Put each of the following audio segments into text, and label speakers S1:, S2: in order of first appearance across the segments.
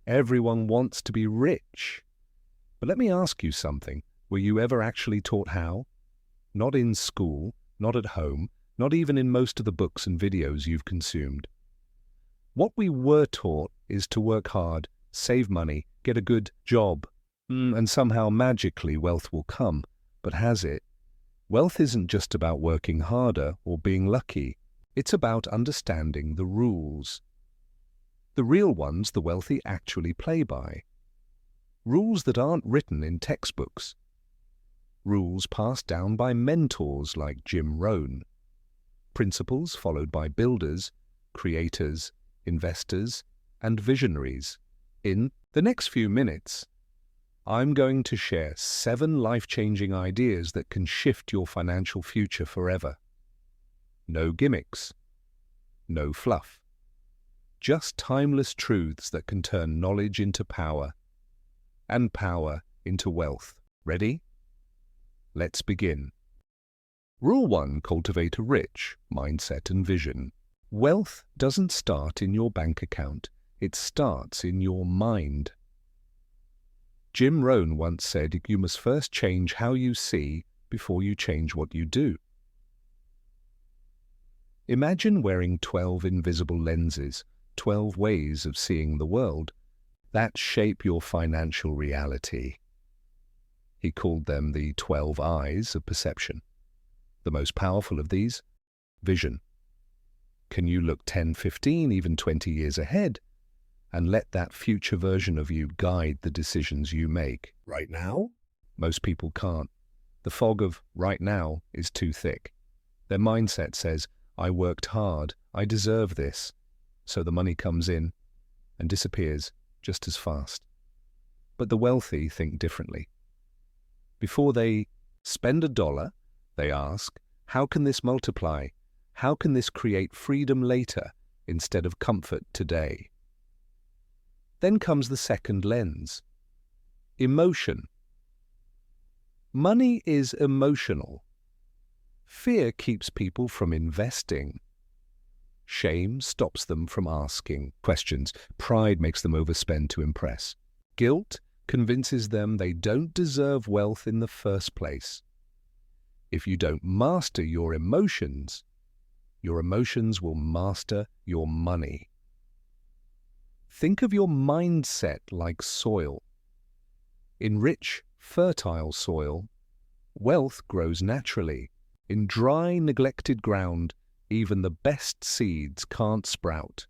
S1: Everyone wants to be rich. But let me ask you something. Were you ever actually taught how? Not in school, not at home, not even in most of the books and videos you've consumed. What we were taught is to work hard, save money, get a good job, and somehow magically wealth will come. But has it? Wealth isn't just about working harder or being lucky. It's about understanding the rules. The real ones the wealthy actually play by. Rules that aren't written in textbooks. Rules passed down by mentors like Jim Rohn. Principles followed by builders, creators, investors, and visionaries. In the next few minutes, I'm going to share 7 life-changing ideas that can shift your financial future forever. No gimmicks. No fluff. Just timeless truths that can turn knowledge into power, and power into wealth. Ready? Let's begin. Rule 1. Cultivate a rich mindset and vision. Wealth doesn't start in your bank account. It starts in your mind. Jim Rohn once said you must first change how you see before you change what you do. Imagine wearing 12 invisible lenses, 12 ways of seeing the world, that shape your financial reality. He called them the 12 eyes of perception. The most powerful of these? Vision. Can you look 10, 15, even 20 years ahead and let that future version of you guide the decisions you make?
S2: Right now?
S1: Most people can't. The fog of right now is too thick. Their mindset says, I worked hard, I deserve this. So the money comes in and disappears just as fast. But the wealthy think differently. Before they spend $1, they ask, how can this multiply? How can this create freedom later instead of comfort today? Then comes the second lens. Emotion. Money is emotional. Fear keeps people from investing. Shame stops them from asking questions. Pride makes them overspend to impress. Guilt convinces them they don't deserve wealth in the first place. If you don't master your emotions will master your money. Think of your mindset like soil. In rich, fertile soil, wealth grows naturally. In dry, neglected ground, even the best seeds can't sprout.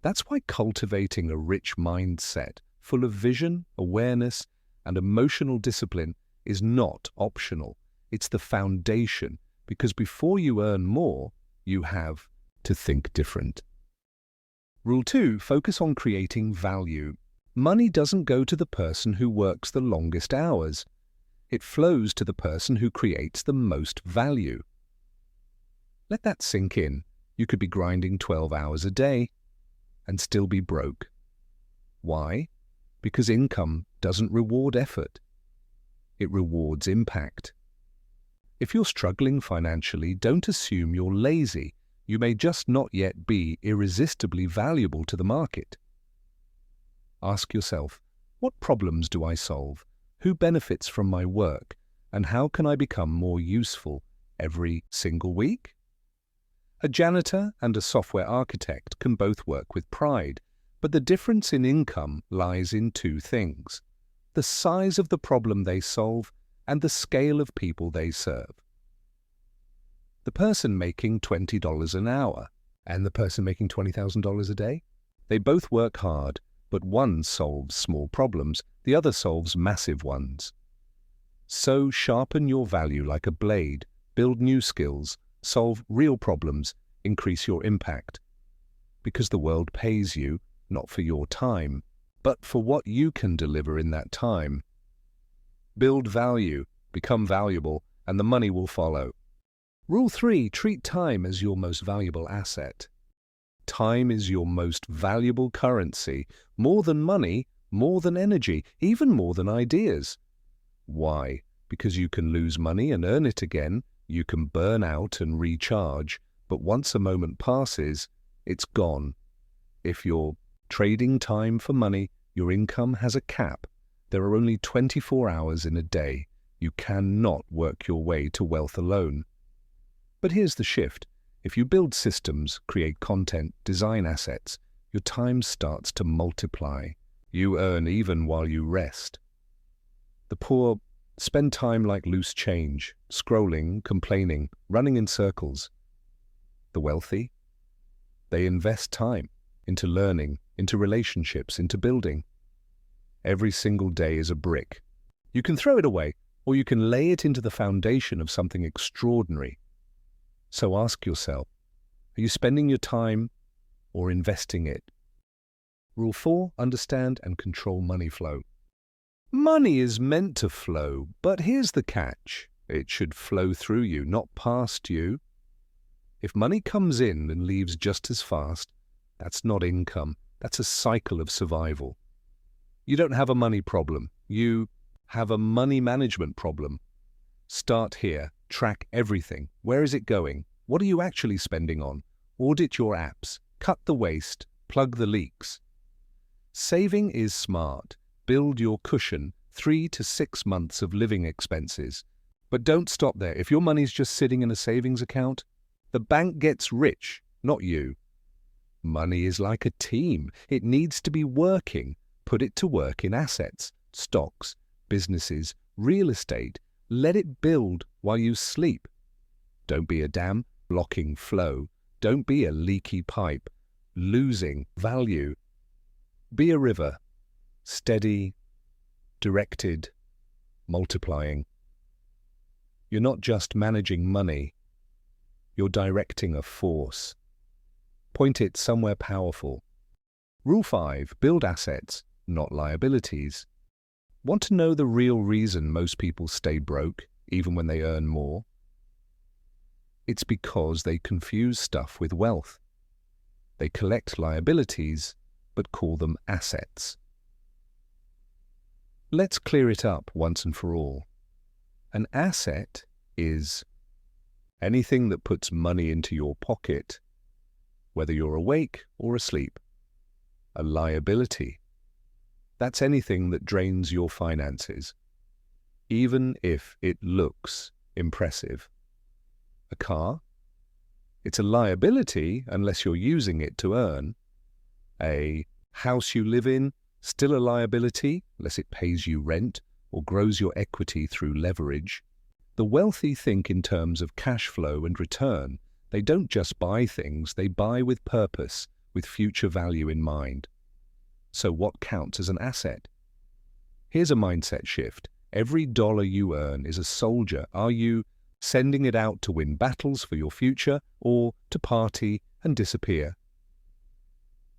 S1: That's why cultivating a rich mindset, full of vision, awareness, and emotional discipline is not optional. It's the foundation, because before you earn more, you have to think different. Rule 2. Focus on creating value. Money doesn't go to the person who works the longest hours. It flows to the person who creates the most value. Let that sink in. You could be grinding 12 hours a day and still be broke. Why? Because income doesn't reward effort. It rewards impact. If you're struggling financially, don't assume you're lazy. You may just not yet be irresistibly valuable to the market. Ask yourself, what problems do I solve? Who benefits from my work? And how can I become more useful every single week? A janitor and a software architect can both work with pride, but the difference in income lies in 2 things: the size of the problem they solve and the scale of people they serve. The person making $20 an hour and the person making $20,000 a day, they both work hard, but one solves small problems, the other solves massive ones. So sharpen your value like a blade, build new skills, solve real problems, increase your impact. Because the world pays you, not for your time, but for what you can deliver in that time. Build value, become valuable, and the money will follow. Rule 3. Treat time as your most valuable asset. Time is your most valuable currency, more than money, more than energy, even more than ideas. Why? Because you can lose money and earn it again, you can burn out and recharge, but once a moment passes, it's gone. If you're Trading time for money, your income has a cap. There are only 24 hours in a day. You cannot work your way to wealth alone. But here's the shift. If you build systems, create content, design assets, your time starts to multiply. You earn even while you rest. The poor spend time like loose change, scrolling, complaining, running in circles. The wealthy, they invest time into learning, into relationships, into building. Every single day is a brick. You can throw it away, or you can lay it into the foundation of something extraordinary. So ask yourself, are you spending your time or investing it? Rule 4, understand and control money flow. Money is meant to flow, but here's the catch. It should flow through you, not past you. If money comes in and leaves just as fast, that's not income. That's a cycle of survival. You don't have a money problem. You have a money management problem. Start here. Track everything. Where is it going? What are you actually spending on? Audit your apps. Cut the waste. Plug the leaks. Saving is smart. Build your cushion, 3 to 6 months of living expenses. But don't stop there. If your money's just sitting in a savings account, the bank gets rich, not you. Money is like a team. It needs to be working. Put it to work in assets, stocks, businesses, real estate. Let it build while you sleep. Don't be a dam blocking flow. Don't be a leaky pipe, losing value. Be a river, steady, directed, multiplying. You're not just managing money. You're directing a force. Point it somewhere powerful. Rule 5, build assets, not liabilities. Want to know the real reason most people stay broke, even when they earn more? It's because they confuse stuff with wealth. They collect liabilities, but call them assets. Let's clear it up once and for all. An asset is anything that puts money into your pocket, whether you're awake or asleep. A liability, that's anything that drains your finances, even if it looks impressive. A car? It's a liability unless you're using it to earn. A house you live in? Still a liability unless it pays you rent or grows your equity through leverage. The wealthy think in terms of cash flow and return. They don't just buy things, they buy with purpose, with future value in mind. So what counts as an asset? Here's a mindset shift. Every dollar you earn is a soldier. Are you sending it out to win battles for your future or to party and disappear?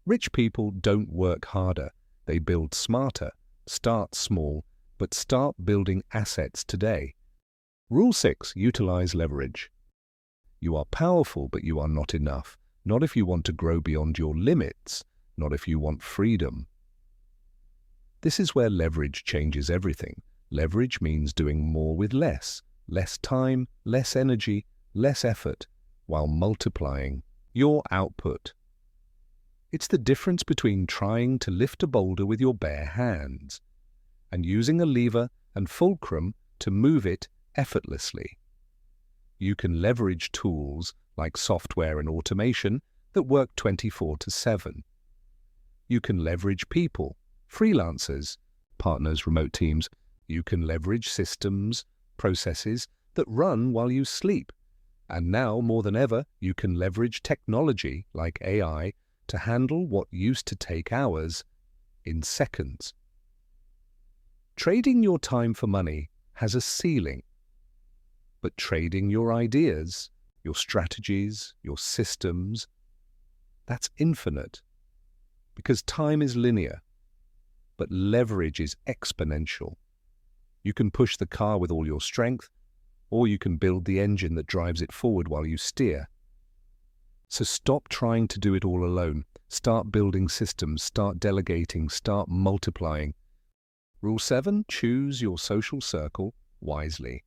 S1: Rich people don't work harder. They build smarter. Start small, but start building assets today. Rule 6, utilize leverage. You are powerful, but you are not enough. Not if you want to grow beyond your limits. Not if you want freedom. This is where leverage changes everything. Leverage means doing more with less. Less time, less energy, less effort, while multiplying your output. It's the difference between trying to lift a boulder with your bare hands and using a lever and fulcrum to move it effortlessly. You can leverage tools like software and automation that work 24/7. You can leverage people, freelancers, partners, remote teams. You can leverage systems, processes that run while you sleep. And now, more than ever, you can leverage technology like AI to handle what used to take hours in seconds. Trading your time for money has a ceiling, but trading your ideas, your strategies, your systems, that's infinite. Because time is linear, but leverage is exponential. You can push the car with all your strength, or you can build the engine that drives it forward while you steer. So stop trying to do it all alone. Start building systems, start delegating, start multiplying. Rule 7, choose your social circle wisely.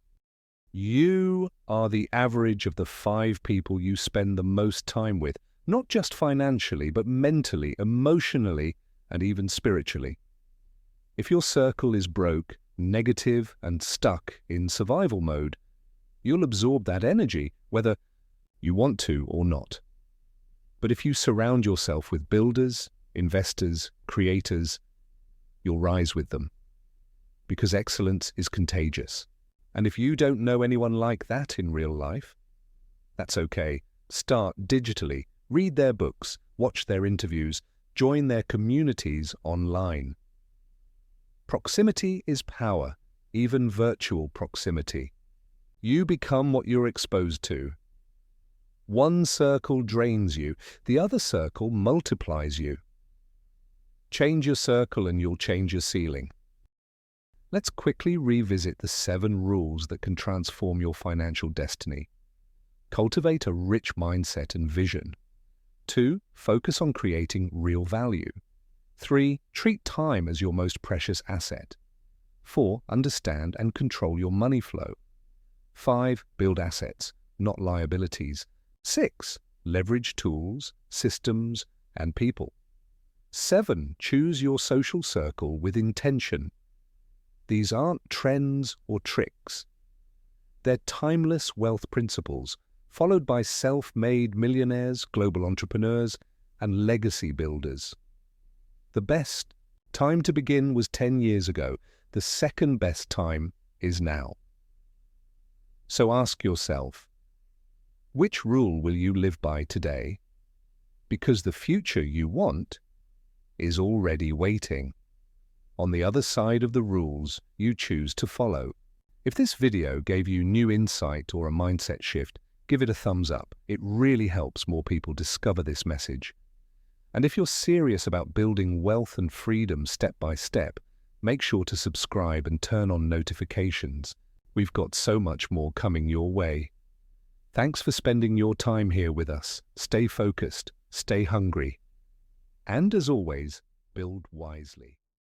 S1: You are the average of the 5 people you spend the most time with, Not just financially, but mentally, emotionally, and even spiritually. If your circle is broke, negative, and stuck in survival mode, you'll absorb that energy, whether you want to or not. But if you surround yourself with builders, investors, creators, you'll rise with them. Because excellence is contagious. And if you don't know anyone like that in real life, that's okay. Start digitally, read their books, watch their interviews, join their communities online. Proximity is power, even virtual proximity. You become what you're exposed to. One circle drains you, the other circle multiplies you. Change your circle and you'll change your ceiling. Let's quickly revisit the 7 rules that can transform your financial destiny. Cultivate a rich mindset and vision. 2. Focus on creating real value. 3. Treat time as your most precious asset. 4. Understand and control your money flow. 5. Build assets, not liabilities. 6. Leverage tools, systems, and people. 7. Choose your social circle with intention. These aren't trends or tricks. They're timeless wealth principles, followed by self-made millionaires, global entrepreneurs, and legacy builders. The best time to begin was 10 years ago. The second best time is now. So ask yourself, which rule will you live by today? Because the future you want is already waiting on the other side of the rules you choose to follow. If this video gave you new insight or a mindset shift, give it a thumbs up. It really helps more people discover this message. And if you're serious about building wealth and freedom step by step, make sure to subscribe and turn on notifications. We've got so much more coming your way. Thanks for spending your time here with us. Stay focused, stay hungry, and as always, build wisely.